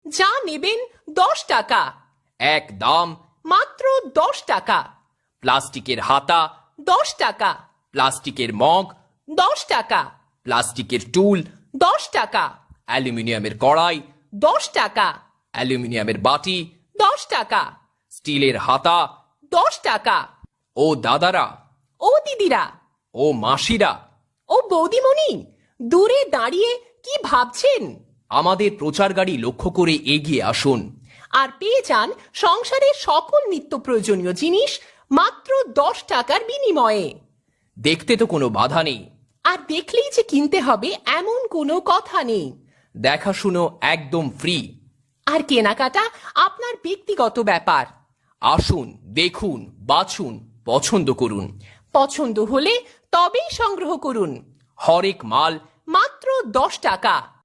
যা নেবেন 10 টাকা। একদম। মাত্র 10 টাকা। প্লাস্টিকের হাতা 10 টাকা। প্লাস্টিকের মগ 10 টাকা। প্লাস্টিকের টুল 10 টাকা। অ্যালুমিনিয়ামের কড়াই 10 টাকা। অ্যালুমিনিয়ামের বাটি 10 টাকা। স্টিলের হাতা 10 টাকা। ও দাদারা ও দিদিরা, ও মাসিরা, ও বৌদিমণি, দূরে দাঁড়িয়ে কি ভাবছেন? আমাদের প্রচার গাড়ি লক্ষ্য করে এগিয়ে আসুন আর পেয়ে যান সংসারের সকল নিত্য প্রয়োজনীয় জিনিস মাত্র 10 টাকার বিনিময়ে। দেখতে তো কোনো বাধা নেই, আর দেখলেই যে কিনতে হবে এমন কোনো কথা নেই। দেখাশুনো একদম ফ্রি। আর কেনাকাটা আপনার ব্যক্তিগত ব্যাপার। আসুন, দেখুন, বাছুন, পছন্দ করুন। পছন্দ হলে তবেই সংগ্রহ করুন। হরেক মাল মাত্র 10 টাকা।